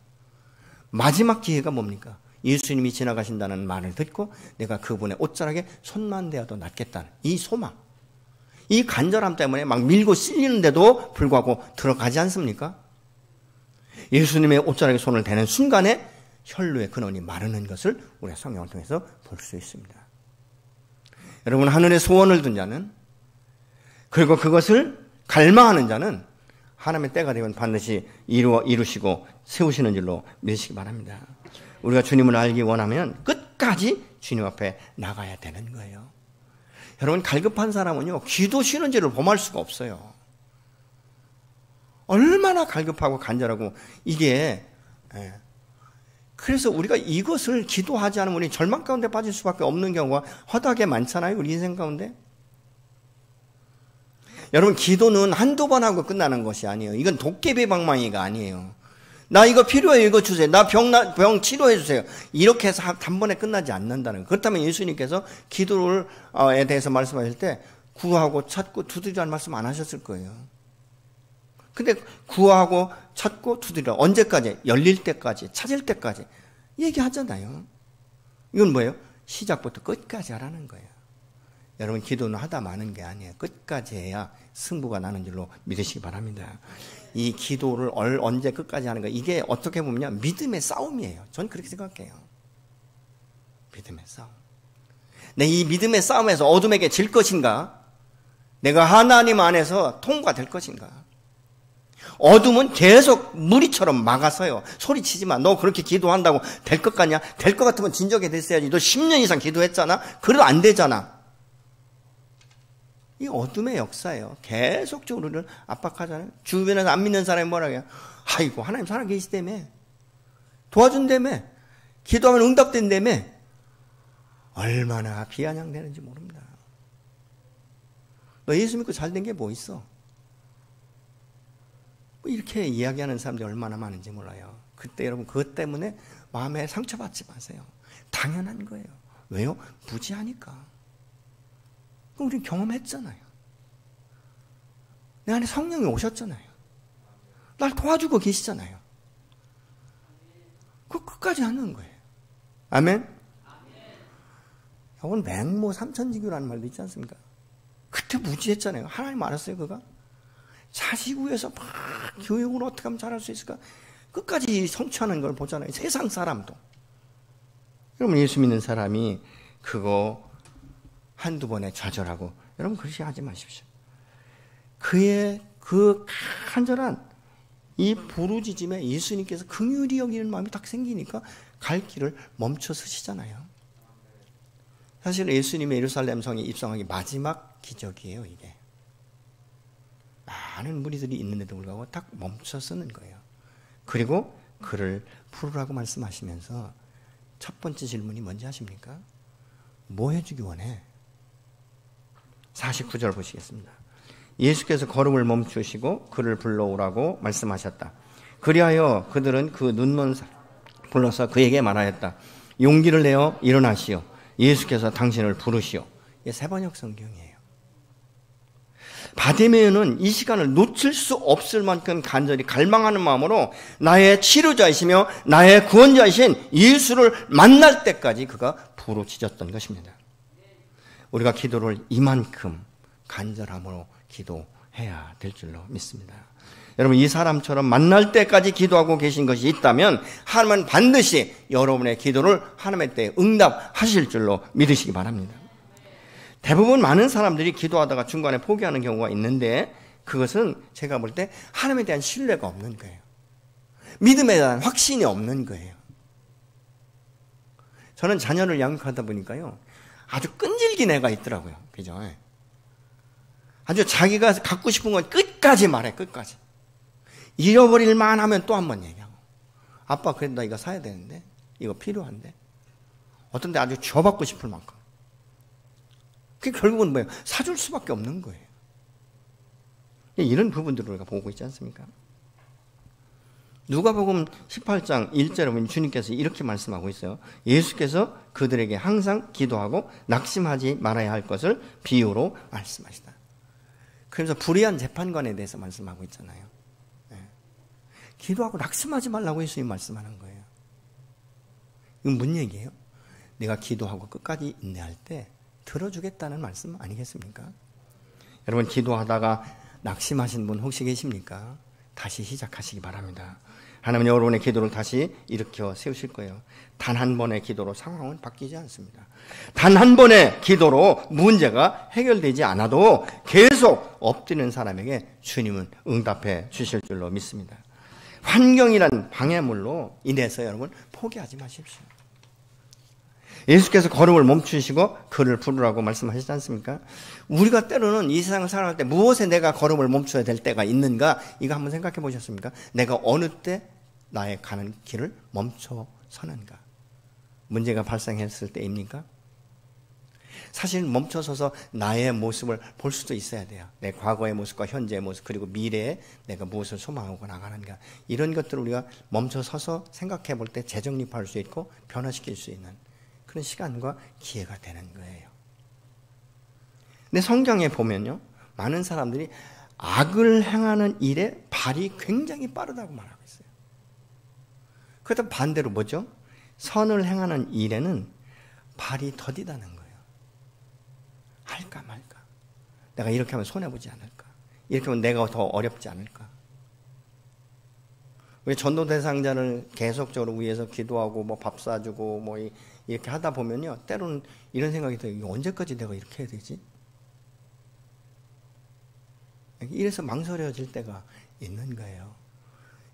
마지막 기회가 뭡니까? 예수님이 지나가신다는 말을 듣고 내가 그분의 옷자락에 손만 대어도 낫겠다는 이 소망, 이 간절함 때문에 막 밀고 찔리는데도 불구하고 들어가지 않습니까? 예수님의 옷자락에 손을 대는 순간에 혈루의 근원이 마르는 것을 우리가 성경을 통해서 볼 수 있습니다. 여러분, 하늘의 소원을 둔 자는, 그리고 그것을 갈망하는 자는 하나님의 때가 되면 반드시 이루시고 세우시는 줄로 믿으시기 바랍니다. 우리가 주님을 알기 원하면 끝까지 주님 앞에 나가야 되는 거예요. 여러분, 갈급한 사람은요, 기도 쉬는 줄을 범할 수가 없어요. 얼마나 갈급하고 간절하고 이게. 그래서 우리가 이것을 기도하지 않으면 우리 절망 가운데 빠질 수밖에 없는 경우가 허다하게 많잖아요, 우리 인생 가운데. 여러분, 기도는 한두 번 하고 끝나는 것이 아니에요. 이건 도깨비 방망이가 아니에요. 나 이거 필요해요, 이거 주세요. 나 병 치료해 주세요. 이렇게 해서 단번에 끝나지 않는다는 거예요. 그렇다면 예수님께서 기도에 대해서 말씀하실 때 구하고 찾고 두드리라는 말씀 안 하셨을 거예요. 근데 구하고 찾고 두드리라. 언제까지? 열릴 때까지, 찾을 때까지 얘기하잖아요. 이건 뭐예요? 시작부터 끝까지 하라는 거예요. 여러분, 기도는 하다 마는 게 아니에요. 끝까지 해야 승부가 나는 줄로 믿으시기 바랍니다. 이 기도를 언제 끝까지 하는 거, 이게 어떻게 보면 믿음의 싸움이에요. 전 그렇게 생각해요. 믿음의 싸움. 내 이 믿음의 싸움에서 어둠에게 질 것인가? 내가 하나님 안에서 통과될 것인가? 어둠은 계속 무리처럼 막아서요. 소리치지 마. 너 그렇게 기도한다고 될 것 같냐? 될 것 같으면 진적이 됐어야지. 너 10년 이상 기도했잖아? 그래도 안 되잖아. 이 어둠의 역사예요. 계속적으로 우리를 압박하잖아요. 주변에서 안 믿는 사람이 뭐라고 해요? 아이고, 하나님 살아계시다며. 도와준다며. 기도하면 응답된다며. 얼마나 비아냥되는지 모릅니다. 너 예수 믿고 잘 된 게 뭐 있어? 이렇게 이야기하는 사람들이 얼마나 많은지 몰라요. 그때 여러분 그것 때문에 마음에 상처받지 마세요. 당연한 거예요. 왜요? 무지하니까. 그럼 우리는 경험했잖아요. 내 안에 성령이 오셨잖아요. 날 도와주고 계시잖아요. 그 끝까지 하는 거예요. 아멘? 여러분 맹모 삼천지교라는 말도 있지 않습니까? 그때 무지했잖아요. 하나님 알았어요, 그가? 자식 위해서 막 교육을 어떻게 하면 잘할 수 있을까? 끝까지 성취하는 걸 보잖아요. 세상 사람도. 여러분 예수 믿는 사람이 그거 한두 번에 좌절하고 여러분 그렇게 하지 마십시오. 그의 그 간절한 이 부르짖음에 예수님께서 긍휼히 여기는 마음이 딱 생기니까 갈 길을 멈춰 서시잖아요. 사실 예수님의 예루살렘 성에 입성하기 마지막 기적이에요, 이게. 많은 무리들이 있는데도 불구하고 딱 멈춰 서는 거예요. 그리고 그를 부르라고 말씀하시면서 첫 번째 질문이 뭔지 아십니까? 뭐 해주기 원해? 49절 보시겠습니다. 예수께서 걸음을 멈추시고 그를 불러오라고 말씀하셨다. 그리하여 그들은 그 눈먼 사람 불러서 그에게 말하였다. 용기를 내어 일어나시오. 예수께서 당신을 부르시오. 이게 세번역 성경이에요. 바디메오는 이 시간을 놓칠 수 없을 만큼 간절히 갈망하는 마음으로 나의 치료자이시며 나의 구원자이신 예수를 만날 때까지 그가 부르짖었던 것입니다. 우리가 기도를 이만큼 간절함으로 기도해야 될 줄로 믿습니다. 여러분 이 사람처럼 만날 때까지 기도하고 계신 것이 있다면 하나님은 반드시 여러분의 기도를 하나님의 때에 응답하실 줄로 믿으시기 바랍니다. 대부분 많은 사람들이 기도하다가 중간에 포기하는 경우가 있는데 그것은 제가 볼 때 하나님에 대한 신뢰가 없는 거예요. 믿음에 대한 확신이 없는 거예요. 저는 자녀를 양육하다 보니까요. 아주 끈질긴 애가 있더라고요. 그죠? 아주 자기가 갖고 싶은 건 끝까지 말해. 끝까지. 잃어버릴 만하면 또 한 번 얘기하고. 아빠 그래도 나 이거 사야 되는데. 이거 필요한데. 어떤 데 아주 줘받고 싶을 만큼. 그게 결국은 뭐예요? 사줄 수밖에 없는 거예요. 이런 부분들을 우리가 보고 있지 않습니까? 누가복음 18장 1절에 보면 주님께서 이렇게 말씀하고 있어요. 예수께서 그들에게 항상 기도하고 낙심하지 말아야 할 것을 비유로 말씀하시다. 그래서 불의한 재판관에 대해서 말씀하고 있잖아요. 네. 기도하고 낙심하지 말라고 예수님 말씀하는 거예요. 이건 뭔 얘기예요? 내가 기도하고 끝까지 인내할 때 들어주겠다는 말씀 아니겠습니까? 여러분 기도하다가 낙심하신 분 혹시 계십니까? 다시 시작하시기 바랍니다. 하나님은 여러분의 기도를 다시 일으켜 세우실 거예요. 단 한 번의 기도로 상황은 바뀌지 않습니다. 단 한 번의 기도로 문제가 해결되지 않아도 계속 엎드리는 사람에게 주님은 응답해 주실 줄로 믿습니다. 환경이란 방해물로 인해서 여러분 포기하지 마십시오. 예수께서 걸음을 멈추시고 그를 부르라고 말씀하시지 않습니까? 우리가 때로는 이 세상을 살아갈 때 무엇에 내가 걸음을 멈춰야 될 때가 있는가? 이거 한번 생각해 보셨습니까? 내가 어느 때 나의 가는 길을 멈춰 서는가? 문제가 발생했을 때입니까? 사실 멈춰서서 나의 모습을 볼 수도 있어야 돼요. 내 과거의 모습과 현재의 모습 그리고 미래에 내가 무엇을 소망하고 나가는가. 이런 것들을 우리가 멈춰서서 생각해 볼 때 재정립할 수 있고 변화시킬 수 있는 그런 시간과 기회가 되는 거예요. 근데 성경에 보면요. 많은 사람들이 악을 행하는 일에 발이 굉장히 빠르다고 말하고 있어요. 그렇다면 반대로 뭐죠? 선을 행하는 일에는 발이 더디다는 거예요. 할까 말까. 내가 이렇게 하면 손해보지 않을까. 이렇게 하면 내가 더 어렵지 않을까. 우리 전도 대상자를 계속적으로 위해서 기도하고 뭐 밥 사주고 뭐 이렇게 하다 보면요. 때로는 이런 생각이 들어요. 언제까지 내가 이렇게 해야 되지? 이래서 망설여질 때가 있는 거예요.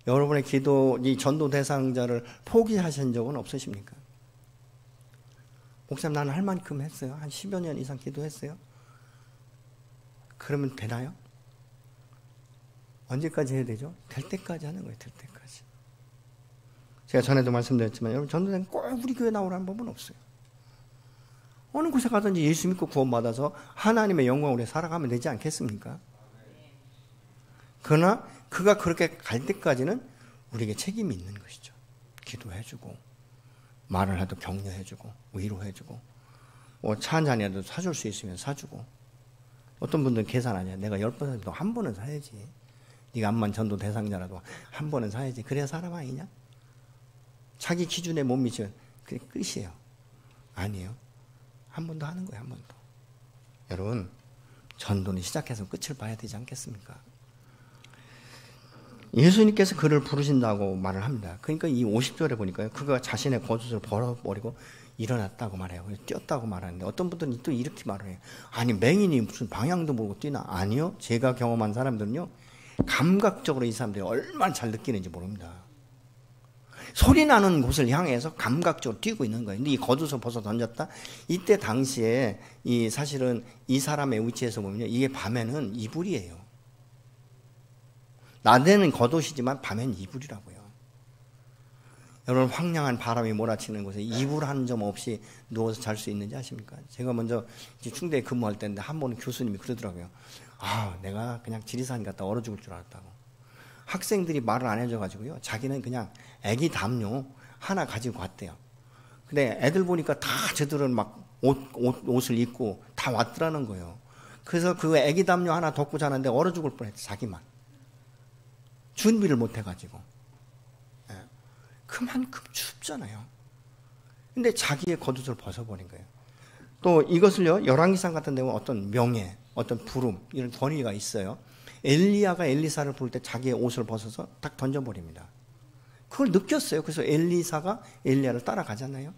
여러분의 기도, 이 전도 대상자를 포기하신 적은 없으십니까? 목사님 나는 할 만큼 했어요. 한 10여 년 이상 기도했어요. 그러면 되나요? 언제까지 해야 되죠? 될 때까지 하는 거예요. 될 때까지. 제가 전에도 말씀드렸지만 여러분 전도사님 꼭 우리 교회 나오라는 법은 없어요. 어느 곳에 가든지 예수 믿고 구원받아서 하나님의 영광으로 살아가면 되지 않겠습니까? 그러나 그가 그렇게 갈 때까지는 우리에게 책임이 있는 것이죠. 기도해주고 말을 해도 격려해주고 위로해주고 차 한 잔이라도 사줄 수 있으면 사주고 어떤 분들은 계산하냐. 내가 10번 사도 한 번은 사야지. 네가 암만 전도 대상자라도 한 번은 사야지. 그래야 사람 아니냐? 자기 기준에 못 미치면 그게 끝이에요. 아니에요. 한 번 더 하는 거예요. 한 번 더. 여러분 전도는 시작해서 끝을 봐야 되지 않겠습니까? 예수님께서 그를 부르신다고 말을 합니다. 그러니까 이 50절에 보니까요. 그가 자신의 겉옷을 벗어버리고 일어났다고 말해요. 뛰었다고 말하는데 어떤 분들은 또 이렇게 말을 해요. 아니 맹인이 무슨 방향도 모르고 뛰나? 아니요. 제가 경험한 사람들은요. 감각적으로 이 사람들이 얼마나 잘 느끼는지 모릅니다. 소리 나는 곳을 향해서 감각적으로 뛰고 있는 거예요. 근데 이 겉옷을 벗어 던졌다? 이때 당시에 사실은 이 사람의 위치에서 보면요. 이게 밤에는 이불이에요. 낮에는 겉옷이지만 밤엔 이불이라고요. 여러분 황량한 바람이 몰아치는 곳에 이불 한 점 없이 누워서 잘 수 있는지 아십니까? 제가 먼저 충대에 근무할 때인데 한 번은 교수님이 그러더라고요. 내가 그냥 지리산 갔다 얼어 죽을 줄 알았다고. 학생들이 말을 안 해줘가지고요. 자기는 그냥 애기 담요 하나 가지고 갔대요. 근데 애들 보니까 다 저들은 막 옷을 입고 다 왔더라는 거예요. 그래서 그 애기 담요 하나 덮고 자는데 얼어 죽을 뻔했대. 자기만. 준비를 못 해가지고. 그만큼 춥잖아요. 근데 자기의 겉옷을 벗어버린 거예요. 또 이것을요, 열왕기상 같은 데는 어떤 명예, 어떤 부름, 이런 권위가 있어요. 엘리야가 엘리사를 부를 때 자기의 옷을 벗어서 딱 던져버립니다. 그걸 느꼈어요. 그래서 엘리사가 엘리야를 따라가잖아요.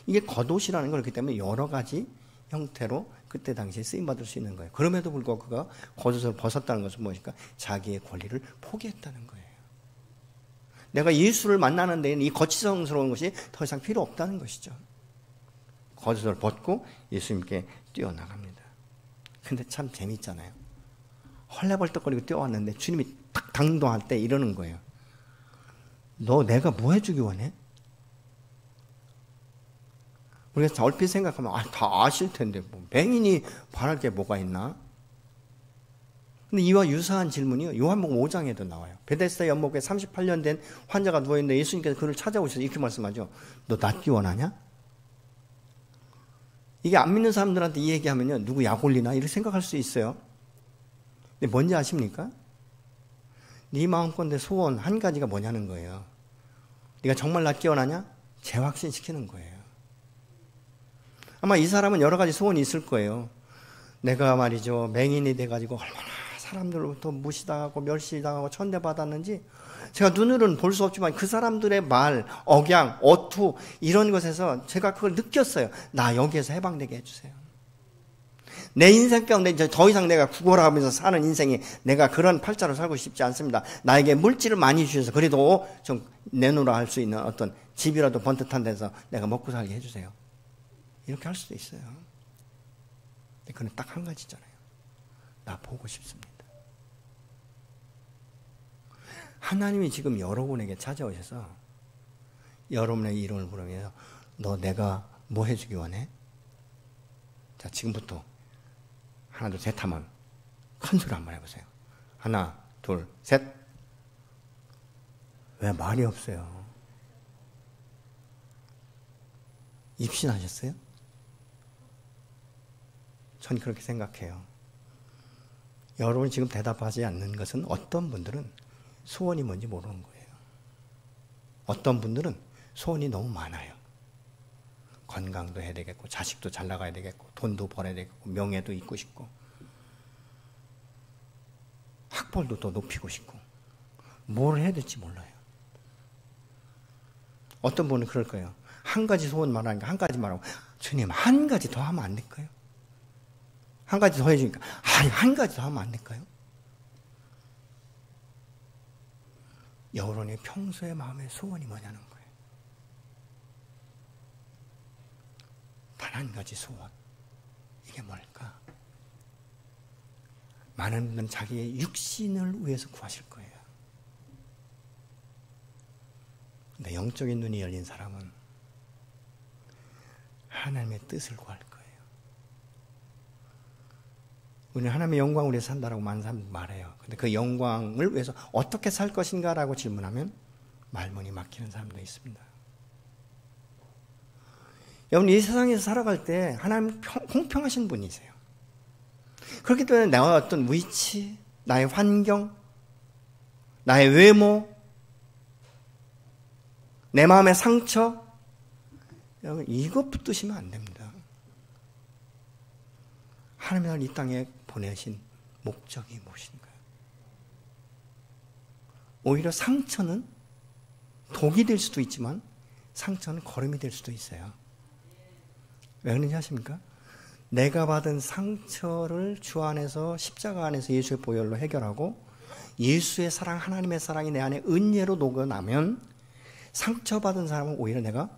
이게 겉옷이라는 걸 그렇기 때문에 여러 가지 형태로 그때 당시에 쓰임받을 수 있는 거예요. 그럼에도 불구하고 그가 겉옷을 벗었다는 것은 무엇일까? 자기의 권리를 포기했다는 거예요. 내가 예수를 만나는 데는 이 거치성스러운 것이 더 이상 필요 없다는 것이죠. 겉옷을 벗고 예수님께 뛰어나갑니다. 근데 참 재미있잖아요. 헐레벌떡거리고 뛰어왔는데 주님이 딱 당도할 때 이러는 거예요. 너 내가 뭐 해주기 원해? 우리가 얼핏 생각하면 다 아실 텐데 뭐 맹인이 바랄 게 뭐가 있나? 근데 이와 유사한 질문이 요한복음 5장에도 나와요. 베데스다 연못에 38년 된 환자가 누워있는데 예수님께서 그를 찾아오셔서 이렇게 말씀하죠. 너 낫기 원하냐? 이게 안 믿는 사람들한테 이 얘기하면요. 누구 약 올리나? 이렇게 생각할 수 있어요. 근데 뭔지 아십니까? 네 마음건대 소원 한 가지가 뭐냐는 거예요. 네가 정말 낫기 원하냐? 재확신시키는 거예요. 아마 이 사람은 여러 가지 소원이 있을 거예요. 내가 말이죠. 맹인이 돼가지고 얼마나 사람들로부터 무시당하고 멸시당하고 천대받았는지 제가 눈으로는 볼 수 없지만 그 사람들의 말, 억양, 어투 이런 것에서 제가 그걸 느꼈어요. 나 여기에서 해방되게 해주세요. 내 인생 가운데 이제 더 이상 내가 구걸하면서 사는 인생이 내가 그런 팔자로 살고 싶지 않습니다. 나에게 물질을 많이 주셔서 그래도 좀 내놓으라 할 수 있는 어떤 집이라도 번듯한 데서 내가 먹고 살게 해주세요. 이렇게 할 수도 있어요. 근데 그건 딱 한 가지잖아요. 나 보고 싶습니다. 하나님이 지금 여러분에게 찾아오셔서 여러분의 이름을 부르면서 너 내가 뭐 해주기 원해? 자, 지금부터 하나, 둘, 셋 하면 큰 소리 한번 해보세요. 하나, 둘, 셋. 왜 말이 없어요? 입신하셨어요? 전 그렇게 생각해요. 여러분이 지금 대답하지 않는 것은 어떤 분들은 소원이 뭔지 모르는 거예요. 어떤 분들은 소원이 너무 많아요. 건강도 해야 되겠고 자식도 잘 나가야 되겠고 돈도 벌어야 되겠고 명예도 있고 싶고 학벌도 더 높이고 싶고 뭘 해야 될지 몰라요. 어떤 분은 그럴 거예요. 한 가지 소원 말하니까 한 가지 말하고 주님 한 가지 더 하면 안 될까요? 한 가지 더 해주니까 아니 한 가지 더 하면 안 될까요? 여러분의 평소의 마음의 소원이 뭐냐는 거예요. 단 한 가지 소원. 이게 뭘까? 많은 분들은 자기의 육신을 위해서 구하실 거예요. 근데 영적인 눈이 열린 사람은 하나님의 뜻을 구할 거예요. 우리는 하나님의 영광을 위해서 산다라고 많은 사람들이 말해요. 근데 그 영광을 위해서 어떻게 살 것인가라고 질문하면 말문이 막히는 사람도 있습니다. 여러분, 이 세상에서 살아갈 때 하나님 공평하신 분이세요. 그렇기 때문에 나의 어떤 위치, 나의 환경, 나의 외모, 내 마음의 상처, 여러분, 이것 붙드시면 안 됩니다. 하나님이 나를 이 땅에 보내신 목적이 무엇인가요? 오히려 상처는 독이 될 수도 있지만 상처는 거름이 될 수도 있어요. 왜 그런지 아십니까? 내가 받은 상처를 주 안에서 십자가 안에서 예수의 보혈로 해결하고 예수의 사랑, 하나님의 사랑이 내 안에 은혜로 녹아나면 상처받은 사람은 오히려 내가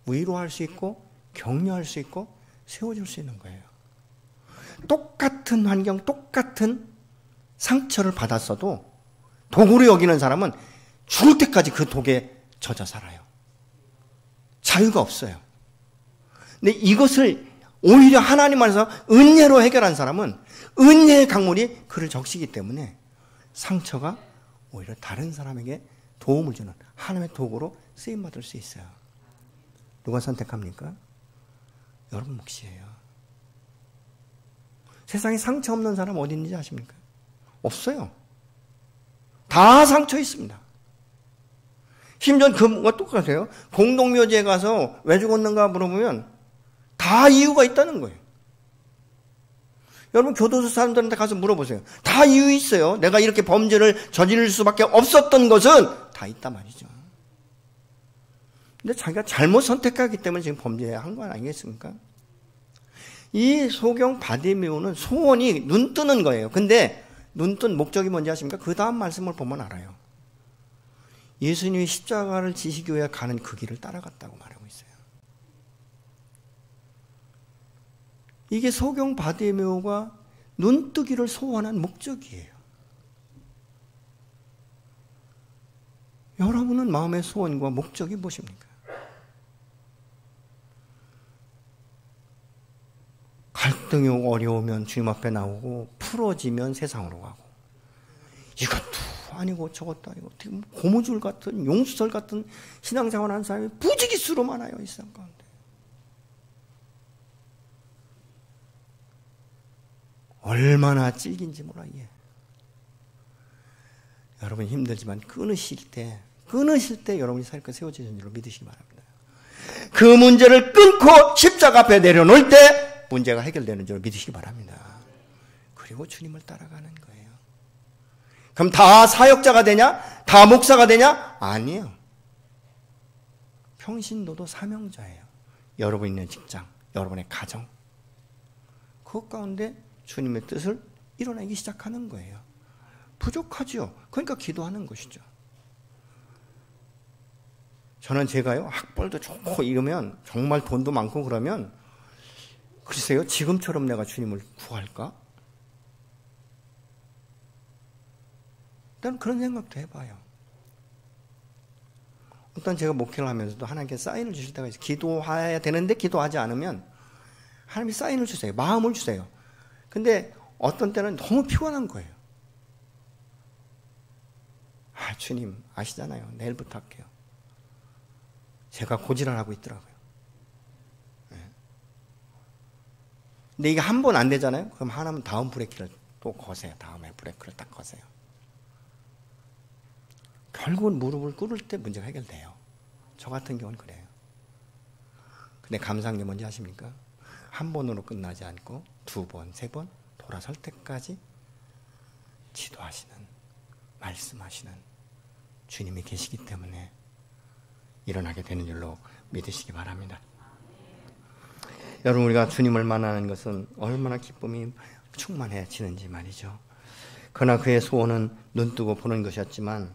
위로할 수 있고 격려할 수 있고 세워줄 수 있는 거예요. 똑같은 환경, 똑같은 상처를 받았어도 독으로 여기는 사람은 죽을 때까지 그 독에 젖어 살아요. 자유가 없어요. 근데 이것을 오히려 하나님 안에서 은혜로 해결한 사람은 은혜의 강물이 그를 적시기 때문에 상처가 오히려 다른 사람에게 도움을 주는 하나님의 도구로 쓰임받을 수 있어요. 누가 선택합니까? 여러분 몫이에요. 세상에 상처 없는 사람 어디 있는지 아십니까? 없어요. 다 상처 있습니다. 심지어 그와 똑같아요. 공동묘지에 가서 왜 죽었는가 물어보면 다 이유가 있다는 거예요. 여러분 교도소 사람들한테 가서 물어보세요. 다 이유 있어요. 내가 이렇게 범죄를 저지를 수밖에 없었던 것은 다 있단 말이죠. 근데 자기가 잘못 선택하기 때문에 지금 범죄한 거 아니겠습니까? 이 소경 바디메오는 소원이 눈 뜨는 거예요. 근데 눈 뜬 목적이 뭔지 아십니까? 그 다음 말씀을 보면 알아요. 예수님이 십자가를 지시기 위해 가는 그 길을 따라갔다고 말하고 있어요. 이게 소경 바디메오가 눈뜨기를 소원한 목적이에요. 여러분은 마음의 소원과 목적이 무엇입니까? 갈등이 오고 어려우면 주님 앞에 나오고 풀어지면 세상으로 가고 이것도 아니고 저것도 아니고 고무줄 같은 용수설 같은 신앙생활 하는 사람이 부지기수로 많아요. 이 세상 가운데. 얼마나 찔긴지 몰라. 예. 여러분 힘들지만 끊으실 때 여러분이 살 것 세워지는 줄로 믿으시기 바랍니다. 그 문제를 끊고 십자가 앞에 내려놓을 때 문제가 해결되는 줄로 믿으시기 바랍니다. 그리고 주님을 따라가는 거예요. 그럼 다 사역자가 되냐? 다 목사가 되냐? 아니에요. 평신도도 사명자예요. 여러분 있는 직장, 여러분의 가정, 그 가운데 주님의 뜻을 이뤄내기 시작하는 거예요. 부족하죠. 그러니까 기도하는 것이죠. 저는 제가요, 학벌도 좋고 이러면 정말 돈도 많고 그러면 글쎄요, 지금처럼 내가 주님을 구할까? 일단 그런 생각도 해봐요. 일단 제가 목회를 하면서도 하나님께 사인을 주실 때가 있어요. 기도해야 되는데 기도하지 않으면 하나님이 사인을 주세요. 마음을 주세요. 근데 어떤 때는 너무 피곤한 거예요. 아, 주님 아시잖아요. 내일부터 할게요. 제가 고지랄하고 있더라고요. 네. 근데 이게 한 번 안 되잖아요. 그럼 하나면 다음 브레이크를 또 거세요. 다음에 브레이크를 딱 거세요. 결국은 무릎을 꿇을 때 문제가 해결돼요. 저 같은 경우는 그래요. 근데 감사한 게 뭔지 아십니까? 한 번으로 끝나지 않고 두 번, 세 번 돌아설 때까지 지도하시는, 말씀하시는 주님이 계시기 때문에 일어나게 되는 줄로 믿으시기 바랍니다. 여러분, 우리가 주님을 만나는 것은 얼마나 기쁨이 충만해지는지 말이죠. 그러나 그의 소원은 눈뜨고 보는 것이었지만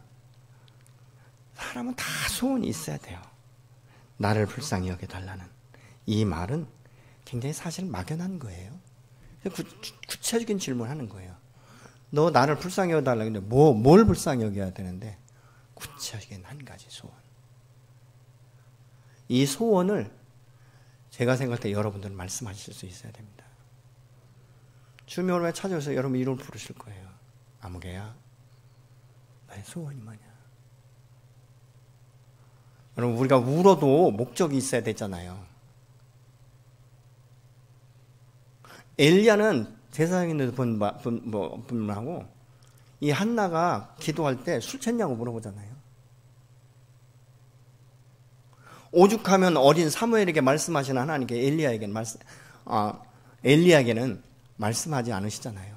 사람은 다 소원이 있어야 돼요. 나를 불쌍히 여겨달라는 이 말은 굉장히 사실 막연한 거예요. 구체적인 질문을 하는 거예요. 너 나를 불쌍히 여겨달라고 했는데 뭘 불쌍히 여겨야 되는데 구체적인 한 가지 소원. 이 소원을 제가 생각할 때 여러분들은 말씀하실 수 있어야 됩니다. 주님이 오늘 찾아오셔서 여러분 이름을 부르실 거예요. 아무개야, 나의 소원이 뭐냐? 여러분 우리가 울어도 목적이 있어야 되잖아요. 엘리야는 제사장에 있는 분하고 이 한나가 기도할 때 술 챘냐고 물어보잖아요. 오죽하면 어린 사무엘에게 말씀하시는 하나님께 엘리야에게는 말씀하지 않으시잖아요.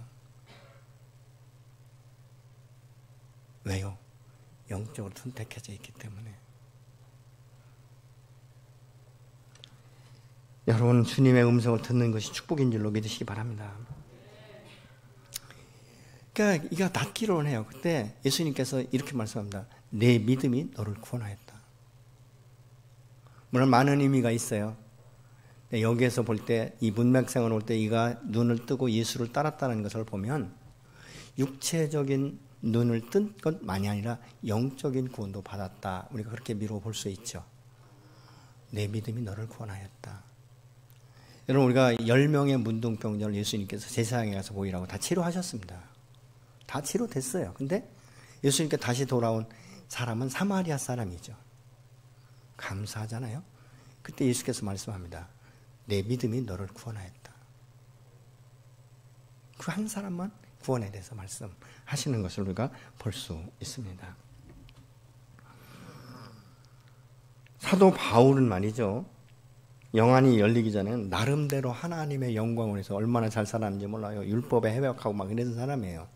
왜요? 영적으로 선택해져 있기 때문에. 여러분 주님의 음성을 듣는 것이 축복인 줄로 믿으시기 바랍니다. 그러니까 이거 낫기로는 해요. 그때 예수님께서 이렇게 말씀합니다. 내 믿음이 너를 구원하였다. 물론 많은 의미가 있어요. 여기에서 볼 때 이 문맥상을 볼 때 이가 눈을 뜨고 예수를 따랐다는 것을 보면 육체적인 눈을 뜬 것만이 아니라 영적인 구원도 받았다. 우리가 그렇게 미루어 볼 수 있죠. 내 믿음이 너를 구원하였다. 여러분 우리가 10명의 문둥병자를 예수님께서 제사장에 가서 보이라고 다 치료하셨습니다. 다 치료됐어요. 근데 예수님께 다시 돌아온 사람은 사마리아 사람이죠. 감사하잖아요. 그때 예수께서 말씀합니다. 내 믿음이 너를 구원하였다. 그 한 사람만 구원에 대해서 말씀하시는 것을 우리가 볼 수 있습니다. 사도 바울은 말이죠. 영안이 열리기 전에는 나름대로 하나님의 영광을 위해서 얼마나 잘 살았는지 몰라요. 율법에 해박하고 막 이런 사람이에요.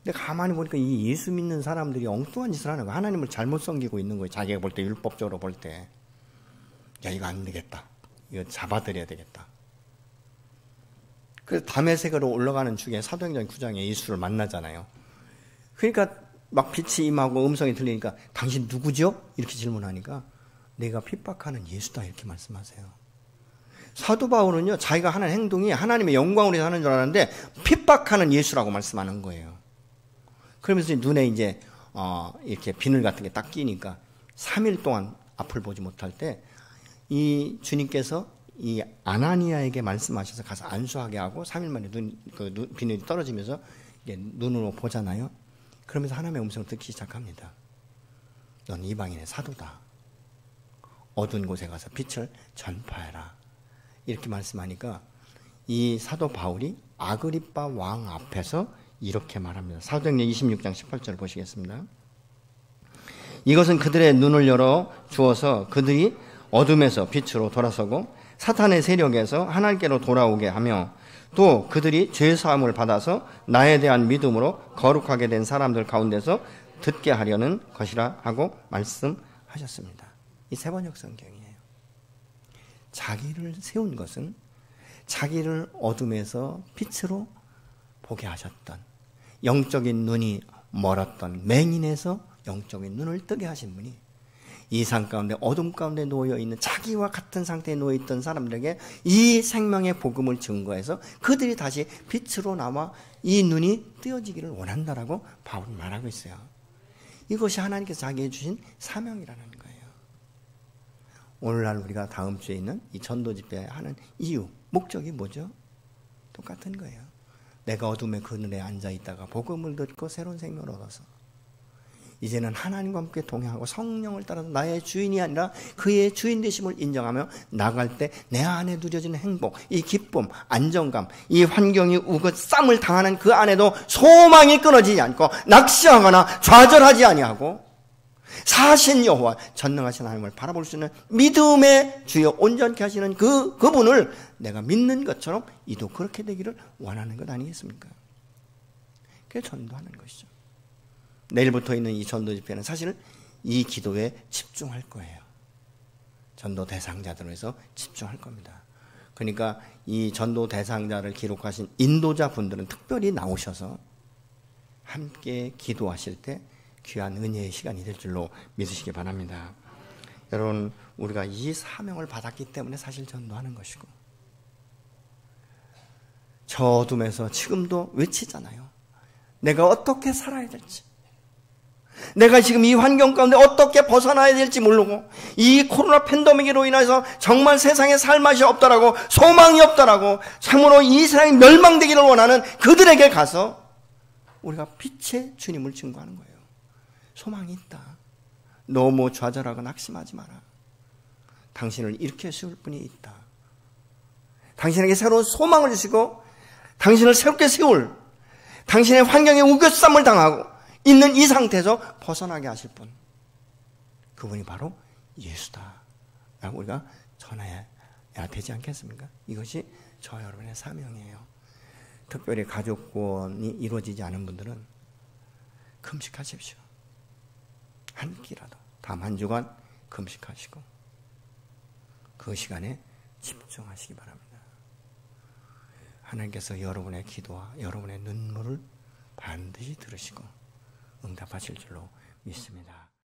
근데 가만히 보니까 이 예수 믿는 사람들이 엉뚱한 짓을 하는 거예요. 하나님을 잘못 섬기고 있는 거예요. 자기가 볼 때, 율법적으로 볼 때. 야, 이거 안 되겠다. 이거 잡아드려야 되겠다. 그래서 다메섹으로 올라가는 중에 사도행전 9장에 예수를 만나잖아요. 그러니까 막 빛이 임하고 음성이 들리니까 당신 누구죠? 이렇게 질문하니까 내가 핍박하는 예수다 이렇게 말씀하세요. 사도 바울은요, 자기가 하는 행동이 하나님의 영광을 위해서 하는 줄 알았는데 핍박하는 예수라고 말씀하는 거예요. 그러면서 눈에 이제 이렇게 비늘 같은 게 딱 끼니까 3일 동안 앞을 보지 못할 때 이 주님께서 이 아나니아에게 말씀하셔서 가서 안수하게 하고 3일 만에 비늘이 떨어지면서 이게 눈으로 보잖아요. 그러면서 하나님의 음성을 듣기 시작합니다. 넌 이방인의 사도다. 어두운 곳에 가서 빛을 전파해라. 이렇게 말씀하니까 이 사도 바울이 아그리빠 왕 앞에서 이렇게 말합니다. 사도행전 26장 18절 보시겠습니다. 이것은 그들의 눈을 열어 주어서 그들이 어둠에서 빛으로 돌아서고 사탄의 세력에서 하나님께로 돌아오게 하며 또 그들이 죄사함을 받아서 나에 대한 믿음으로 거룩하게 된 사람들 가운데서 듣게 하려는 것이라 하고 말씀하셨습니다. 이 세번역 성경이에요. 자기를 세운 것은 자기를 어둠에서 빛으로 보게 하셨던, 영적인 눈이 멀었던 맹인에서 영적인 눈을 뜨게 하신 분이 이 상 가운데 어둠 가운데 놓여있는 자기와 같은 상태에 놓여있던 사람들에게 이 생명의 복음을 증거해서 그들이 다시 빛으로 나와 이 눈이 뜨여지기를 원한다라고 바울은 말하고 있어요. 이것이 하나님께서 자기에게 주신 사명이라는 거예요. 오늘날 우리가 다음 주에 있는 이 전도 집회 하는 이유, 목적이 뭐죠? 똑같은 거예요. 내가 어둠의 그늘에 앉아있다가 복음을 듣고 새로운 생명을 얻어서 이제는 하나님과 함께 동행하고 성령을 따라서 나의 주인이 아니라 그의 주인 되심을 인정하며 나갈 때 내 안에 누려지는 행복, 이 기쁨, 안정감, 이 환경이 우거쌈을 당하는 그 안에도 소망이 끊어지지 않고 낙심하거나 좌절하지 아니하고 사신 여호와 전능하신 하나님을 바라볼 수 있는 믿음의 주여 온전케 하시는 그분을 내가 믿는 것처럼 이도 그렇게 되기를 원하는 것 아니겠습니까? 그게 전도하는 것이죠. 내일부터 있는 이 전도 집회는 사실 이 기도에 집중할 거예요. 전도 대상자들을 위해서 집중할 겁니다. 그러니까 이 전도 대상자를 기록하신 인도자 분들은 특별히 나오셔서 함께 기도하실 때 귀한 은혜의 시간이 될 줄로 믿으시기 바랍니다. 여러분, 우리가 이 사명을 받았기 때문에 사실 전도하는 것이고, 저 어둠에서 지금도 외치잖아요. 내가 어떻게 살아야 될지, 내가 지금 이 환경 가운데 어떻게 벗어나야 될지 모르고, 이 코로나 팬데믹으로 인해서 정말 세상에 살 맛이 없다라고, 소망이 없다라고, 참으로 이 세상이 멸망되기를 원하는 그들에게 가서 우리가 빛의 주님을 증거하는 거예요. 소망이 있다. 너무 좌절하고 낙심하지 마라. 당신을 일으켜 세울 분이 있다. 당신에게 새로운 소망을 주시고 당신을 새롭게 세울, 당신의 환경에 우겨쌈을 당하고 있는 이 상태에서 벗어나게 하실 분, 그분이 바로 예수다 라고 우리가 전해야 되지 않겠습니까? 이것이 저와 여러분의 사명이에요. 특별히 가족권이 이루어지지 않은 분들은 금식하십시오. 한 끼라도, 다음 한 주간 금식하시고 그 시간에 집중하시기 바랍니다. 하나님께서 여러분의 기도와 여러분의 눈물을 반드시 들으시고 응답하실 줄로 믿습니다.